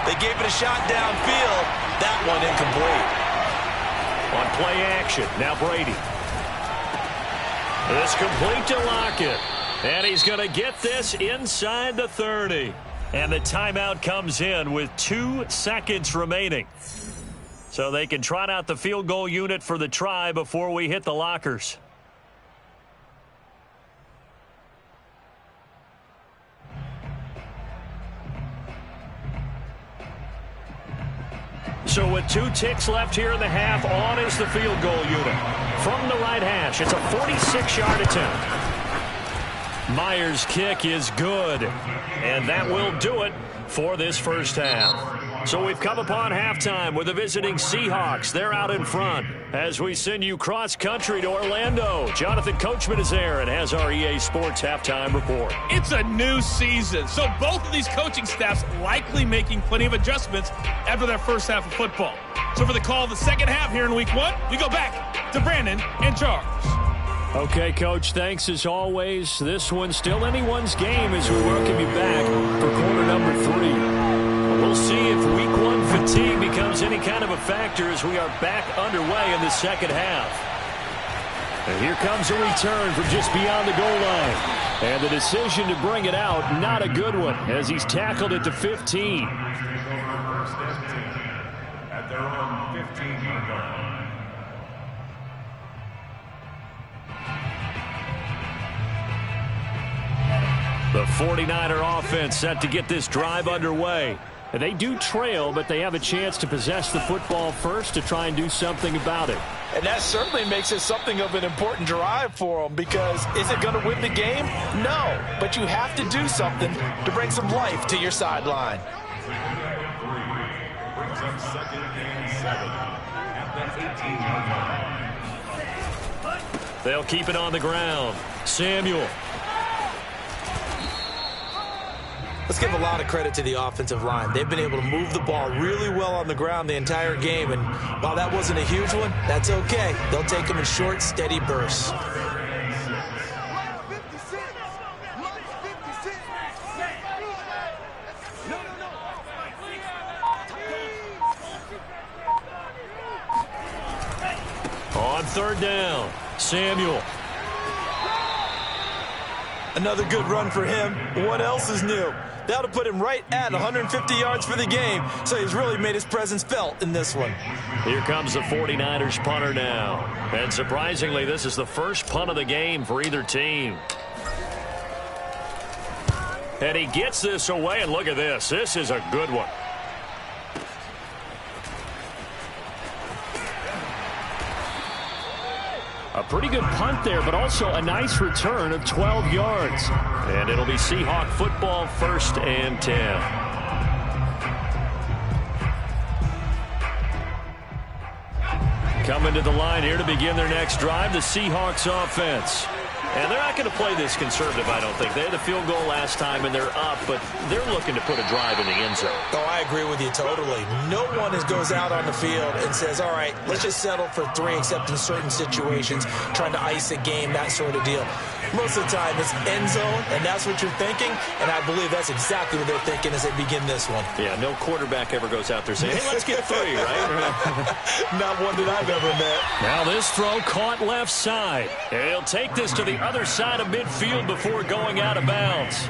They gave it a shot downfield. That one incomplete. On play action, now Brady. It's complete to Lockett. And he's going to get this inside the 30. And the timeout comes in with 2 seconds remaining. So they can trot out the field goal unit for the try before we hit the lockers. So with 2 ticks left here in the half, on is the field goal unit. From the right hash, it's a 46-yard attempt. Myers' kick is good, and that will do it for this first half. So we've come upon halftime with the visiting Seahawks. They're out in front as we send you cross-country to Orlando. Jonathan Coachman is there and has our EA Sports halftime report. It's a new season, so both of these coaching staffs likely making plenty of adjustments after their first half of football. So for the call of the second half here in Week 1, we go back to Brandon and Charles. Okay, Coach, thanks as always. This one's still anyone's game as we welcome you back for quarter number 3. We'll see if Week 1 fatigue becomes any kind of a factor as we are back underway in the second half. And here comes a return from just beyond the goal line. And the decision to bring it out, not a good one, as he's tackled at the 15. At their own 15-yard line. The 49er offense set to get this drive underway. And they do trail, but they have a chance to possess the football first to try and do something about it. And that certainly makes it something of an important drive for them, because is it going to win the game? No, but you have to do something to bring some life to your sideline. Brings up 2nd and 7 at the 18-yard line. They'll keep it on the ground. Samuel. Let's give a lot of credit to the offensive line. They've been able to move the ball really well on the ground the entire game, and while that wasn't a huge one, that's okay. They'll take them in short, steady bursts. On 3rd down, Samuel. Another good run for him. What else is new? That'll put him right at 150 yards for the game, so he's really made his presence felt in this one. Here comes the 49ers punter now. And surprisingly, this is the first punt of the game for either team. And he gets this away, and look at this. This is a good one. A pretty good punt there, but also a nice return of 12 yards. And it'll be Seahawk football, 1st and 10. Coming to the line here to begin their next drive, the Seahawks offense. And they're not going to play this conservative, I don't think. They had a field goal last time, and they're up, but they're looking to put a drive in the end zone. Oh, I agree with you totally. No one goes out on the field and says, all right, let's just settle for 3, except in certain situations, trying to ice a game, that sort of deal. Most of the time, it's end zone, and that's what you're thinking, and I believe that's exactly what they're thinking as they begin this one. Yeah, no quarterback ever goes out there saying, hey, let's get 3, right? Not one that I've ever met. Now this throw caught left side. And he'll take this to the other side of midfield before going out of bounds.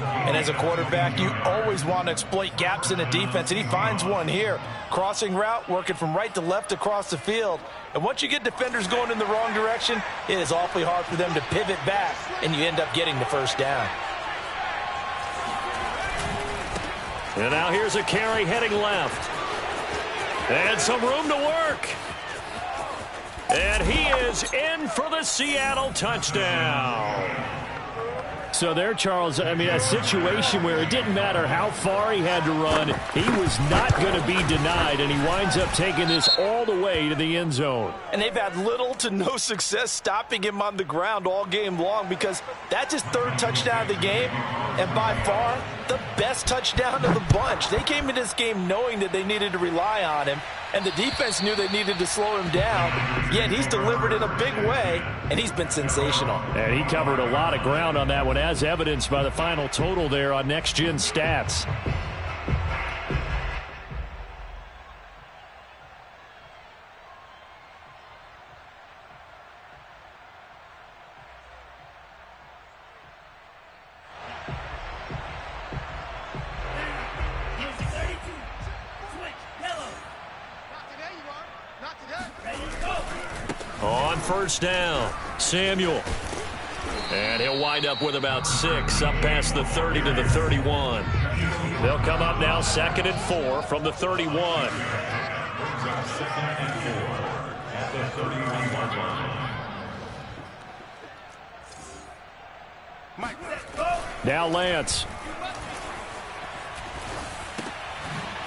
And as a quarterback, you always want to exploit gaps in a defense, and he finds one here. Crossing route, working from right to left across the field. And once you get defenders going in the wrong direction, it is awfully hard for them to pivot back, and you end up getting the first down. And now here's a carry heading left. And some room to work. And he is in for the Seattle touchdown. So there, Charles, I mean, a situation where it didn't matter how far he had to run, he was not going to be denied, and he winds up taking this all the way to the end zone. And they've had little to no success stopping him on the ground all game long, because that's his 3rd touchdown of the game, and by far the best touchdown of the bunch. They came into this game knowing that they needed to rely on him, and the defense knew they needed to slow him down, yet he's delivered in a big way, and he's been sensational. And he covered a lot of ground on that one, as evidenced by the final total there on Next Gen Stats. On first down, Samuel. And he'll wind up with about 6 up past the 30 to the 31. They'll come up now 2nd and 4 from the 31. Now Lance.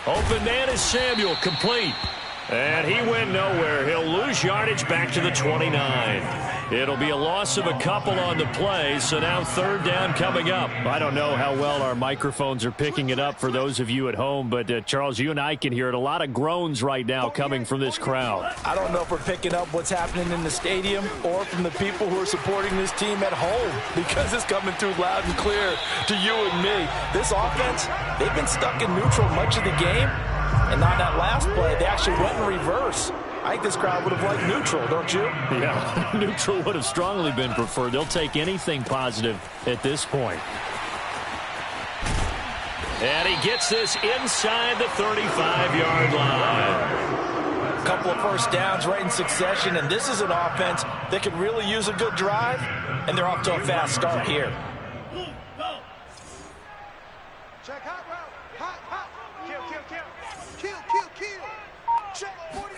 Open man is Samuel, complete. And he went nowhere. He'll lose yardage back to the 29. It'll be a loss of a couple on the play, so now 3rd down coming up. I don't know how well our microphones are picking it up for those of you at home, but Charles, you and I can hear it. A lot of groans right now coming from this crowd. I don't know if we're picking up what's happening in the stadium or from the people who are supporting this team at home, because it's coming through loud and clear to you and me. This offense, they've been stuck in neutral much of the game, and on that last play, they actually went in reverse. I think this crowd would have liked neutral, don't you? Yeah, neutral would have strongly been preferred. They'll take anything positive at this point. And he gets this inside the 35-yard line. A couple of first downs right in succession, and this is an offense that could really use a good drive, and they're off to a fast start here. Check hot route. Hot, hot. Kill. Check 40.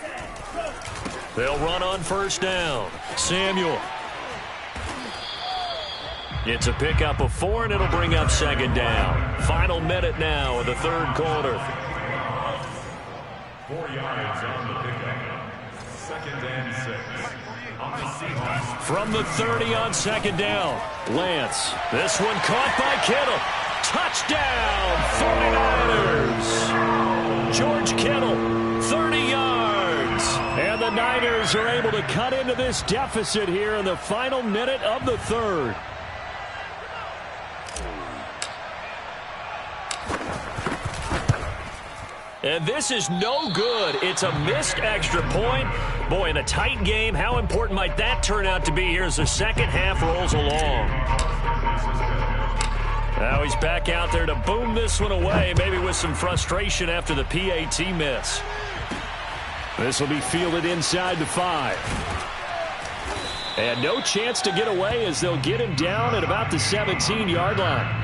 They'll run on first down. Samuel. It's a pickup of 4, and it'll bring up 2nd down. Final minute now of the 3rd quarter. 4 yards on the pickup. 2nd and 6. On the Seahawks. From the 30 on 2nd down. Lance. This one caught by Kittle. Touchdown, 49ers. George Kittle, 30 yards. And the Niners are able to cut into this deficit here in the final minute of the 3rd. And this is no good. It's a missed extra point. Boy, in a tight game, how important might that turn out to be here as the second half rolls along? Now he's back out there to boom this one away, maybe with some frustration after the PAT miss. This will be fielded inside the 5. And no chance to get away as they'll get him down at about the 17-yard line.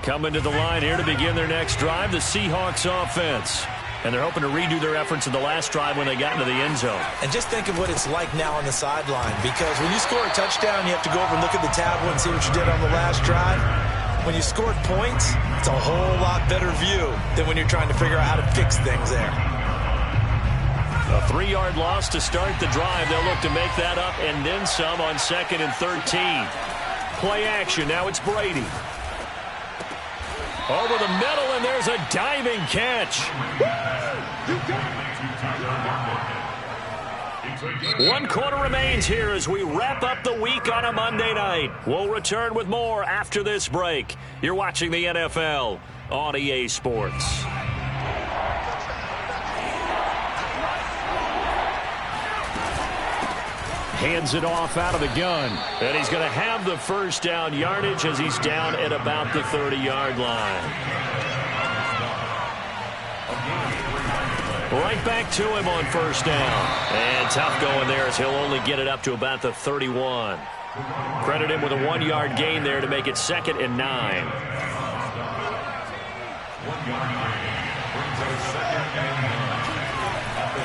Coming to the line here to begin their next drive, the Seahawks offense. And they're hoping to redo their efforts in the last drive when they got into the end zone. And just think of what it's like now on the sideline, because when you score a touchdown, you have to go over and look at the tablet and see what you did on the last drive. When you scored points, it's a whole lot better view than when you're trying to figure out how to fix things there. A 3-yard loss to start the drive. They'll look to make that up and then some on 2nd and 13. Play action. Now it's Brady. Over the middle, and there's a diving catch. 1 quarter remains here as we wrap up the week on a Monday night. We'll return with more after this break. You're watching the NFL on EA Sports. Hands it off out of the gun. And he's going to have the first down yardage as he's down at about the 30-yard line. Right back to him on first down. And tough going there as he'll only get it up to about the 31. Credit him with a 1-yard gain there to make it 2nd and 9.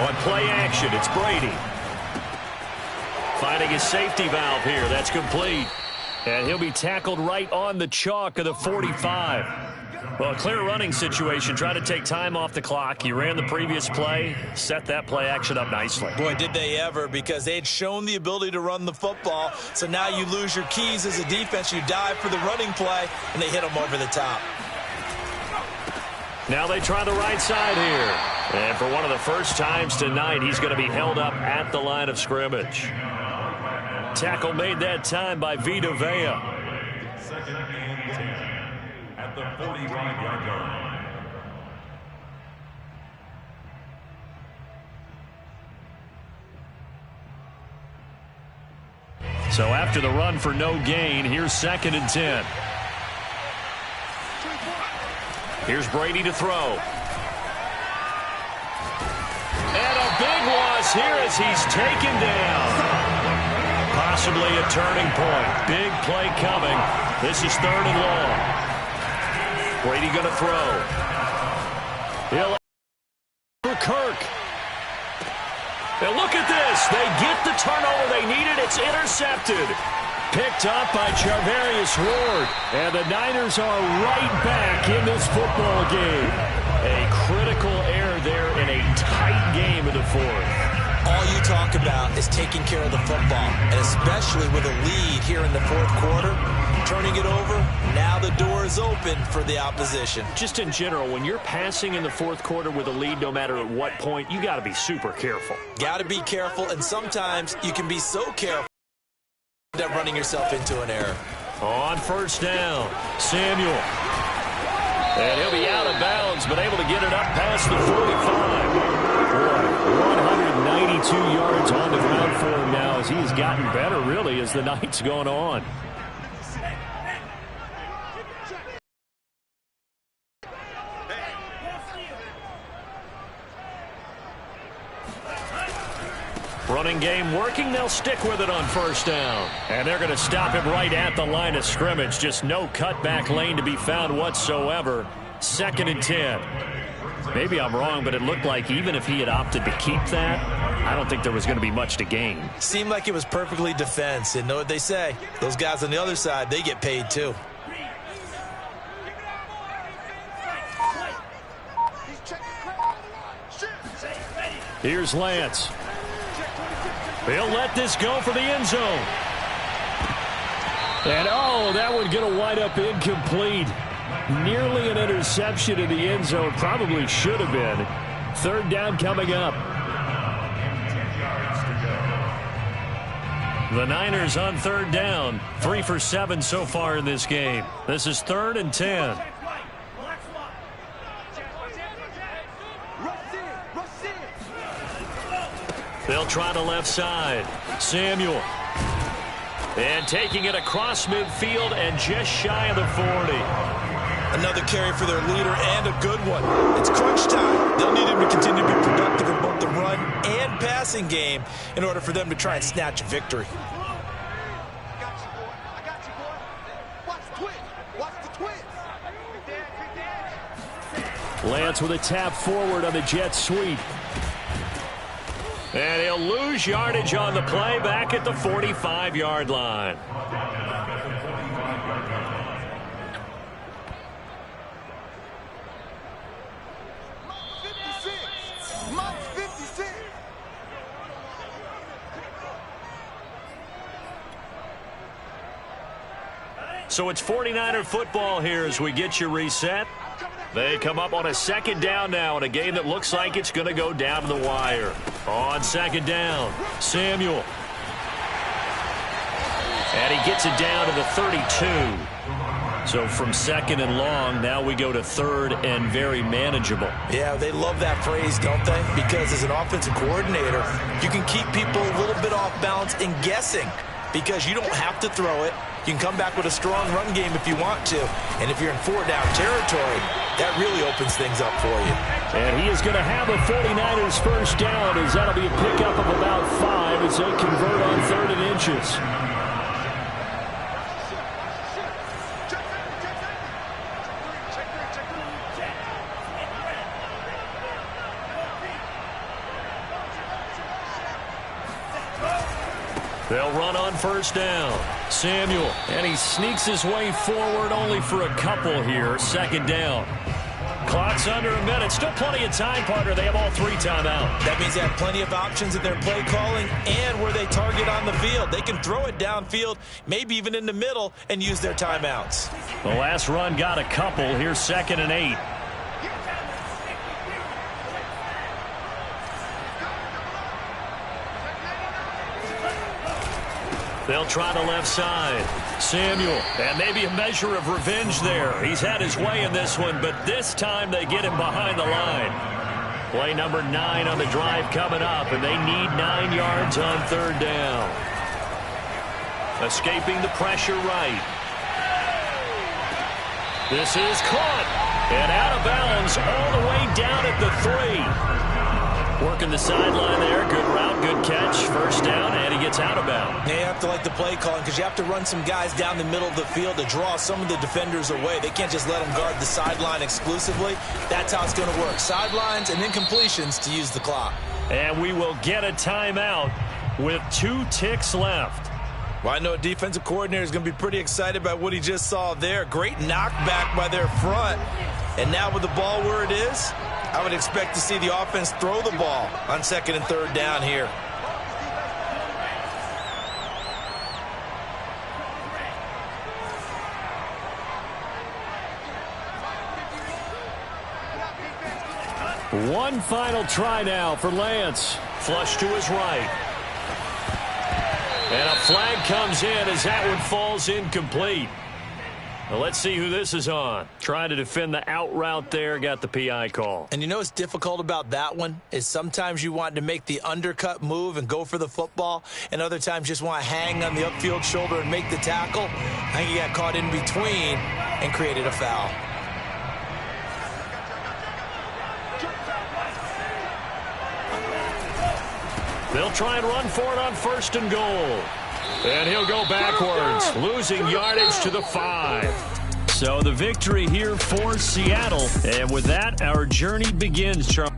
On play action, it's Brady. Finding his safety valve here. That's complete. And he'll be tackled right on the chalk of the 45. Well, a clear running situation. Try to take time off the clock. He ran the previous play, set that play action up nicely. Boy, did they ever, because they had shown the ability to run the football. So now you lose your keys as a defense. You dive for the running play, and they hit them over the top. Now they try the right side here. And for one of the first times tonight, he's going to be held up at the line of scrimmage. Tackle made that time by Vita Vea. 2nd and 10 at the 45-yard line. So after the run for no gain, here's 2nd and 10. Here's Brady to throw. And a big loss here as he's taken down. Possibly a turning point. Big play coming. This is 3rd and long. Brady going to throw. He'll for Kirk. And look at this. They get the turnover they needed. It's intercepted. Picked up by Charvarius Ward. And the Niners are right back in this football game. A critical error there in a tight game in the 4th. All you talk about is taking care of the football, and especially with a lead here in the 4th quarter, turning it over, now the door is open for the opposition. Just in general, when you're passing in the 4th quarter with a lead, no matter at what point, you got to be super careful. Got to be careful, and sometimes you can be so careful that running yourself into an error. On 1st down, Samuel. And he'll be out of bounds, but able to get it up past the 45. Boy, 192 yards on the ground for him now as he's gotten better, really, as the night's going on. Running game working. They'll stick with it on 1st down. And they're going to stop him right at the line of scrimmage. Just no cutback lane to be found whatsoever. 2nd and 10. Maybe I'm wrong, but it looked like even if he had opted to keep that, I don't think there was going to be much to gain. Seemed like it was perfectly defense. And know what they say? Those guys on the other side, they get paid too. Here's Lance. He'll let this go for the end zone. And, oh, that one going to wind up incomplete. Nearly an interception in the end zone. Probably should have been. 3rd down coming up. The Niners on 3rd down. 3 for 7 so far in this game. This is 3rd and 10. They'll try the left side. Samuel. And taking it across midfield and just shy of the 40. Another carry for their leader and a good one. It's crunch time. They'll need him to continue to be productive in both the run and passing game in order for them to try and snatch a victory. I got you, boy. Watch the twist. Watch the twist. Lance with a tap forward on the jet sweep. And he'll lose yardage on the play back at the 45-yard line. Mike's 56. So it's 49er football here as we get you reset. They come up on a 2nd down now in a game that looks like it's going to go down to the wire. On 2nd down, Samuel. And he gets it down to the 32. So from 2nd and long, now we go to 3rd and very manageable. Yeah, they love that phrase, don't they? Because as an offensive coordinator, you can keep people a little bit off balance and guessing because you don't have to throw it. You can come back with a strong run game if you want to. And if you're in 4-down territory, that really opens things up for you. And he is going to have a 49ers 1st down as that'll be a pickup of about 5 as they convert on 3rd and inches. They'll run on 1st down. Samuel, and he sneaks his way forward only for a couple here. 2nd down. Clock's under a minute. Still plenty of time, partner. They have all 3 timeout. That means they have plenty of options in their play calling and where they target on the field. They can throw it downfield, maybe even in the middle, and use their timeouts. The last run got a couple. Here's 2nd and 8. They'll try the left side. Samuel, and maybe a measure of revenge there. He's had his way in this one, but this time they get him behind the line. Play number 9 on the drive coming up, and they need 9 yards on 3rd down. Escaping the pressure right. This is caught. And out of bounds all the way down at the 3. Working the sideline there. Good route, good catch. First down, and he gets out of bounds. Yeah, you have to like the play calling because you have to run some guys down the middle of the field to draw some of the defenders away. They can't just let them guard the sideline exclusively. That's how it's going to work. Sidelines and then completions to use the clock. And we will get a timeout with 2 ticks left. Well, I know a defensive coordinator is going to be pretty excited about what he just saw there. Great knockback by their front. And now with the ball where it is, I would expect to see the offense throw the ball on 2nd and 3rd down here. One final try now for Lance. Flush to his right. And a flag comes in as that one falls incomplete. Well, let's see who this is on. Trying to defend the out route there, got the PI call. And you know what's difficult about that one is sometimes you want to make the undercut move and go for the football, and other times just want to hang on the upfield shoulder and make the tackle. I think he got caught in between and created a foul. They'll try and run for it on 1st and goal. And he'll go backwards, losing yardage to the 5. So the victory here for Seattle. And with that, our journey begins, Charles.